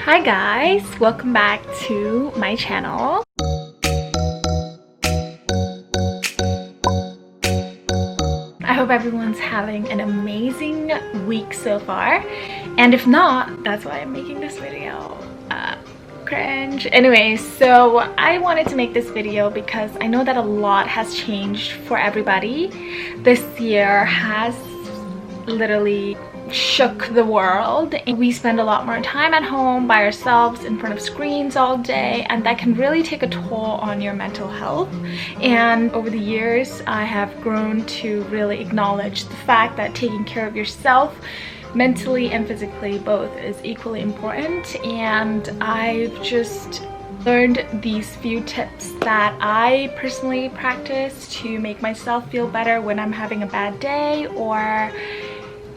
Hi guys, welcome back to my channel. I hope everyone's having an amazing week so far, and if not, that's why I'm making this video. Cringe. Anyways, so I wanted to make this video because I know that a lot has changed for everybody. This year has literally shook the world. We spend a lot more time at home by ourselves in front of screens all day, and that can really take a toll on your mental health. And over the years I have grown to really acknowledge the fact that taking care of yourself mentally and physically both is equally important, and I've just learned these few tips that I personally practice to make myself feel better when I'm having a bad day, or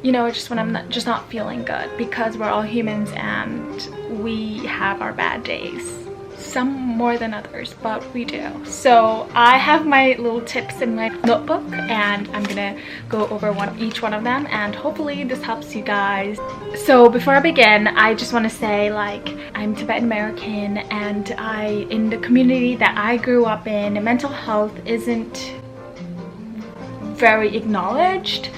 you know, just when I'm not feeling good, because we're all humans and we have our bad days. Some more than others, but we do. So I have my little tips in my notebook and I'm gonna go over each one of them, and hopefully this helps you guys. So before I begin, I just want to say, like, I'm Tibetan American, and in the community that I grew up in, mental health isn't very acknowledged.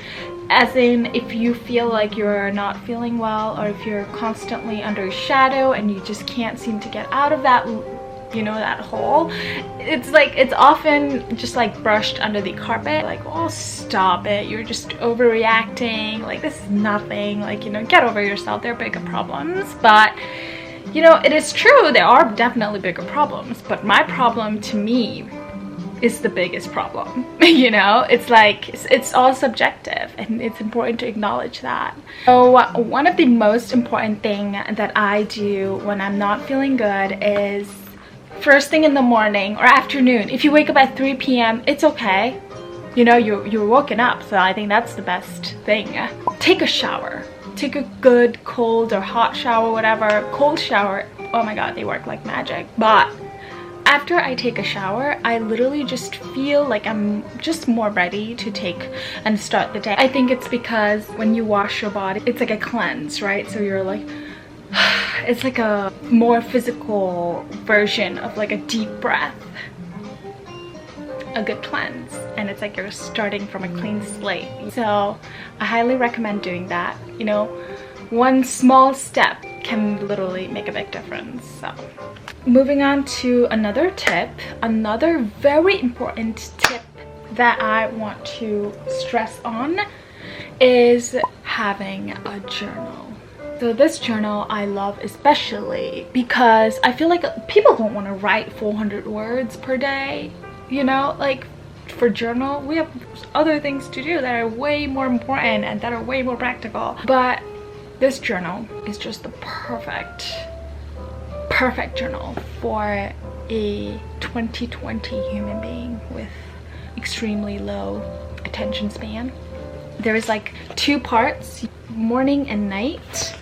As in, if you feel like you're not feeling well, or if you're constantly under a shadow and you just can't seem to get out of that, you know, that hole, it's often just like brushed under the carpet, like, oh, stop it, you're just overreacting, like, this is nothing, like, you know, get over yourself, there are bigger problems. But you know, it is true, there are definitely bigger problems, but my problem, to me, is the biggest problem. You know, it's like, it's all subjective, and it's important to acknowledge that. So one of the most important thing that I do when I'm not feeling good is first thing in the morning or afternoon. If you wake up at 3 p.m, it's okay, you know, you're woken up, so I think that's the best thing. Take a shower. Take a good cold or hot shower, whatever. Cold shower, oh my god, they work like magic. But after I take a shower, I literally just feel like I'm just more ready to take and start the day. I think it's because when you wash your body, it's like a cleanse, right? So you're like, it's like a more physical version of like a deep breath, a good cleanse, and it's like you're starting from a clean slate. So I highly recommend doing that. You know, one small step can literally make a big difference. So moving on to another tip, another very important tip that I want to stress on is having a journal. So this journal I love especially because I feel like people don't want to write 400 words per day, you know, like, for journal we have other things to do that are way more important and that are way more practical. But this journal is just the perfect journal for a 2020 human being with extremely low attention span. There's like two parts, morning and night.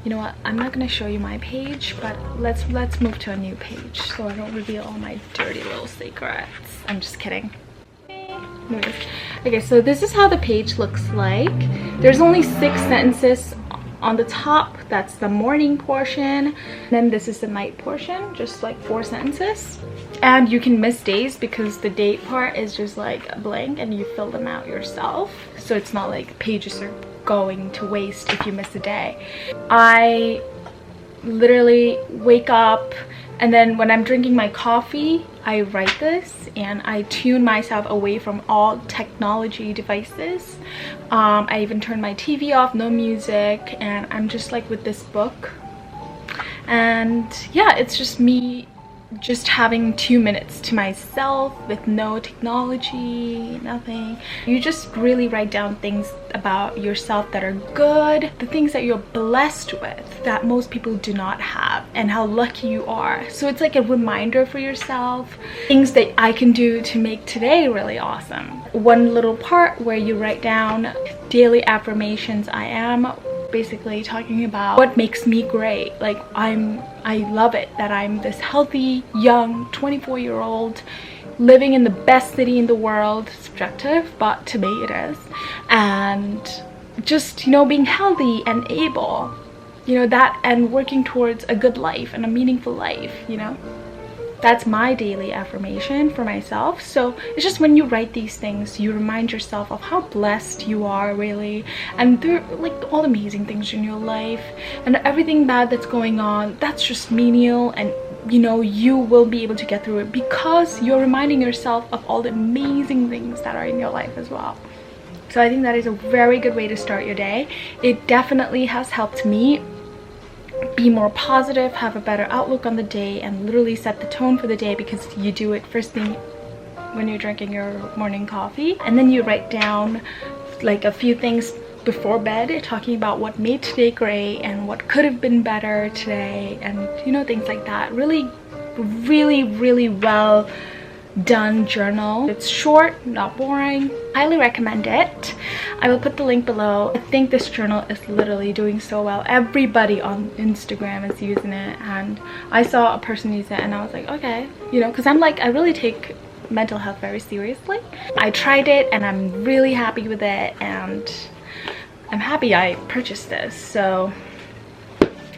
You know what, I'm not gonna show you my page, but let's move to a new page so I don't reveal all my dirty little secrets. I'm just kidding. Okay, so this is how the page looks like. There's only 6 sentences on the top. That's the morning portion. Then this is the night portion, just like 4 sentences. And you can miss days because the date part is just like a blank and you fill them out yourself. So it's not like pages are going to waste if you miss a day. I literally wake up, and then when I'm drinking my coffee, I write this, and I tune myself away from all technology devices. I even turn my TV off, no music, and I'm just like with this book. And yeah, it's just me just having 2 minutes to myself with no technology, nothing. You just really write down things about yourself that are good, the things that you're blessed with that most people do not have, and how lucky you are. So it's like a reminder for yourself, things that I can do to make today really awesome. One little part where you write down daily affirmations. I am basically talking about what makes me great. Like, I love it that I'm this healthy young 24-year-old living in the best city in the world. Subjective, but to me it is. And just, you know, being healthy and able you know, that and working towards a good life and a meaningful life, you know. That's my daily affirmation for myself. So it's just when you write these things, you remind yourself of how blessed you are, really, and there like all the amazing things in your life, and everything bad that's going on, that's just menial, and you know, you will be able to get through it because you're reminding yourself of all the amazing things that are in your life as well. So I think that is a very good way to start your day. It definitely has helped me be more positive, have a better outlook on the day, and literally set the tone for the day, because you do it first thing when you're drinking your morning coffee, and then you write down like a few things before bed, talking about what made today great and what could have been better today, and you know, things like that. Really well done journal. It's short, not boring. Highly recommend it. I will put the link below. I think this journal is literally doing so well. Everybody on Instagram is using it, and I saw a person use it and I was like, okay, you know, because I'm like, I really take mental health very seriously. I tried it and I'm really happy with it, and I'm happy I purchased this. So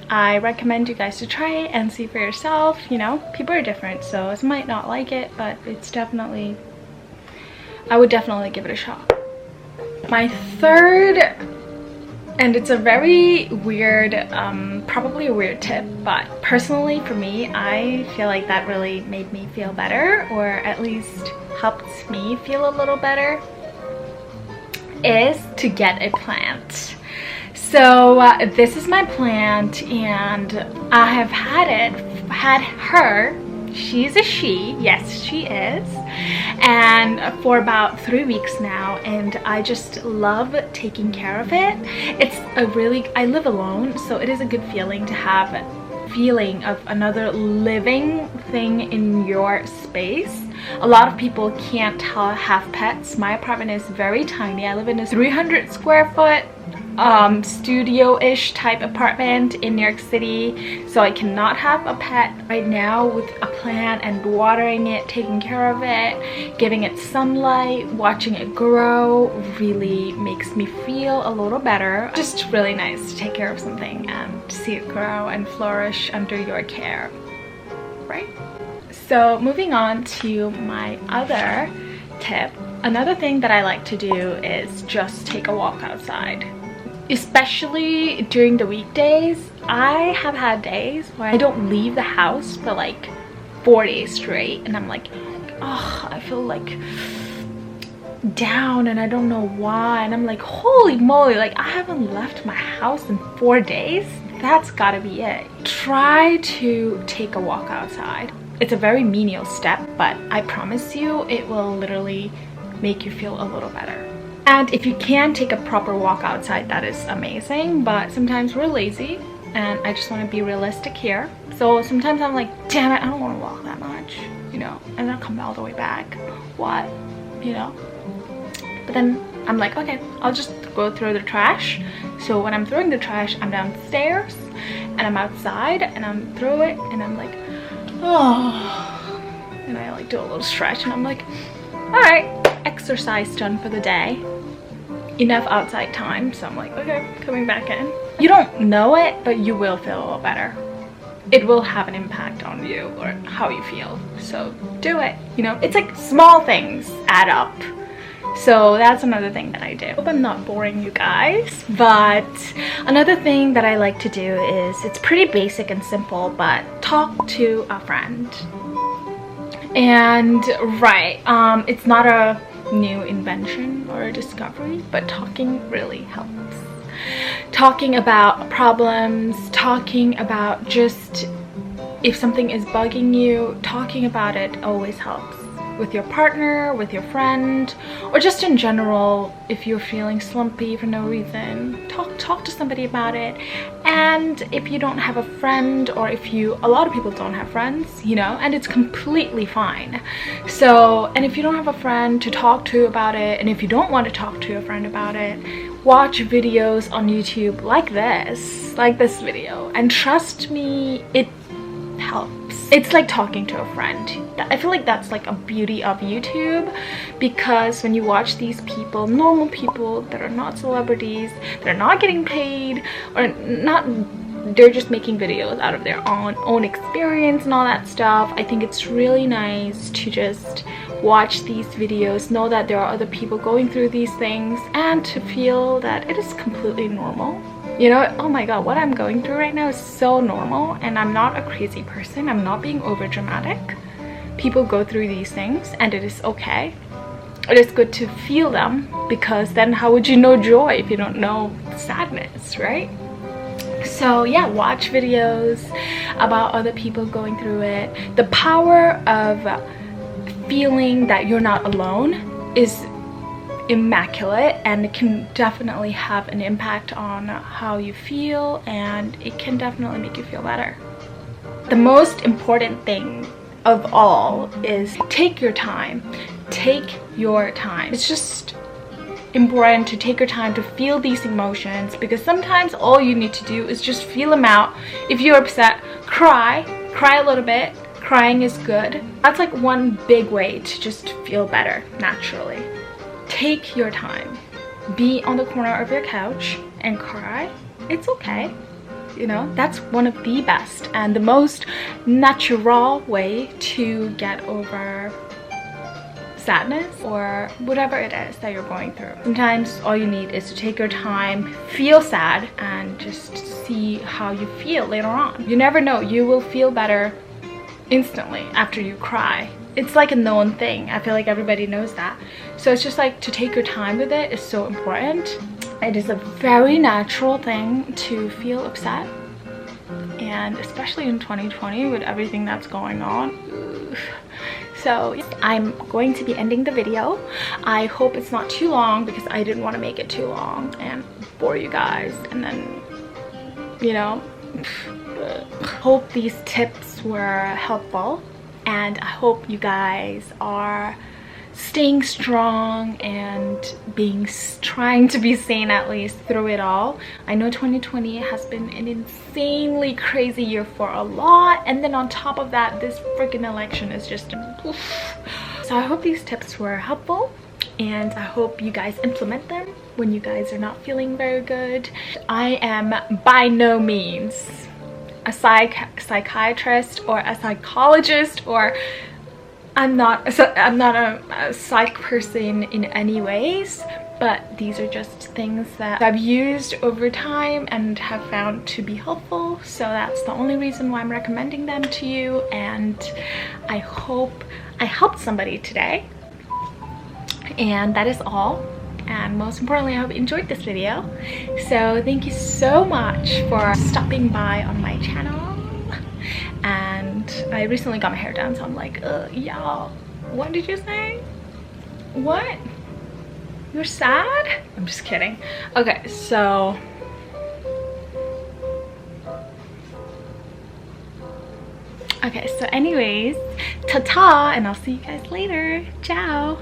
I recommend you guys to try it and see for yourself. You know, people are different, so some might not like it, but it's definitely, I would definitely give it a shot. My third, and it's a very weird, probably a weird tip, but personally for me, I feel like that really made me feel better, or at least helped me feel a little better, is to get a plant. So this is my plant, and I have had her, she's a she, yes she is, and for about 3 weeks now, and I just love taking care of it. It's a really, I live alone, so it is a good feeling to have a feeling of another living thing in your space. A lot of people can't have pets. My apartment is very tiny. I live in a 300 square foot studio-ish type apartment in New York City, so I cannot have a pet right now. With a plant and watering it, taking care of it, giving it sunlight, watching it grow really makes me feel a little better. Just really nice to take care of something and to see it grow and flourish under your care, right? So moving on to my other tip, another thing that I like to do is just take a walk outside. Especially during the weekdays. I have had days where I don't leave the house for like 4 days straight, and I'm like, oh, I feel like down and I don't know why, and I'm like, holy moly, like I haven't left my house in 4 days. That's gotta be it. Try to take a walk outside. It's a very menial step, but I promise you it will literally make you feel a little better. And if you can take a proper walk outside, that is amazing, but sometimes we're lazy, and I just want to be realistic here. So sometimes I'm like, damn it, I don't want to walk that much, you know, and then come all the way back. What? You know? But then I'm like, okay, I'll just go throw the trash. So when I'm throwing the trash, I'm downstairs and I'm outside and I'm throw it and I'm like, oh, and I like do a little stretch and I'm like, all right, exercise done for the day. Enough outside time. So I'm like, okay, coming back in. You don't know it, but you will feel a little better. It will have an impact on you or how you feel. So do it. You know, it's like small things add up. So that's another thing that I do. I hope I'm not boring you guys, but another thing that I like to do is, it's pretty basic and simple, but talk to a friend. And right, it's not a new invention or a discovery, but talking really helps. Talking about problems, talking about just if something is bugging you, talking about it always helps. With your partner, with your friend, or just in general, if you're feeling slumpy for no reason, talk to somebody about it. And if you don't have a friend, or if a lot of people don't have friends, you know, and it's completely fine. So, and if you don't have a friend to talk to about it, and if you don't want to talk to a friend about it, watch videos on YouTube like this video, and trust me, it helps. It's like talking to a friend. I feel like that's like a beauty of YouTube, because when you watch these people, normal people that are not celebrities, that are not getting paid, or not they're just making videos out of their own experience and all that stuff. I think it's really nice to just watch these videos, know that there are other people going through these things, and to feel that it is completely normal. You know, oh my god, what I'm going through right now is so normal, and I'm not a crazy person. I'm not being over dramatic. People go through these things and it is okay. It is good to feel them, because then how would you know joy if you don't know sadness, right? So yeah, watch videos about other people going through it. The power of feeling that you're not alone is immaculate, and it can definitely have an impact on how you feel, and it can definitely make you feel better. The most important thing of all is take your time. Take your time. It's just important to take your time to feel these emotions, because sometimes all you need to do is just feel them out. If you're upset, cry a little bit. Crying is good. That's like one big way to just feel better naturally. Take your time. Be on the corner of your couch and cry. It's okay. You know, that's one of the best and the most natural way to get over sadness or whatever it is that you're going through. Sometimes all you need is to take your time, feel sad, and just see how you feel later on. You never know, you will feel better instantly after you cry. It's like a known thing. I feel like everybody knows that. So it's just like to take your time with it is so important. It is a very natural thing to feel upset, and especially in 2020 with everything that's going on. So I'm going to be ending the video. I hope it's not too long, because I didn't want to make it too long and bore you guys, and then, you know, hope these tips were helpful, and I hope you guys are staying strong and trying to be sane, at least through it all. I know 2020 has been an insanely crazy year for a lot, and then on top of that, this freaking election is just oof. So I hope these tips were helpful, and I hope you guys implement them when you guys are not feeling very good. I am by no means a psychiatrist or a psychologist, or I'm not a psych person in any ways, but these are just things that I've used over time and have found to be helpful. So that's the only reason why I'm recommending them to you, and I hope I helped somebody today. And that is all. And most importantly, I hope you enjoyed this video. So thank you so much for stopping by on my channel. And I recently got my hair done, so I'm like, y'all, what did you say? What? You're sad? I'm just kidding. Okay, so anyways, ta-ta, and I'll see you guys later. Ciao.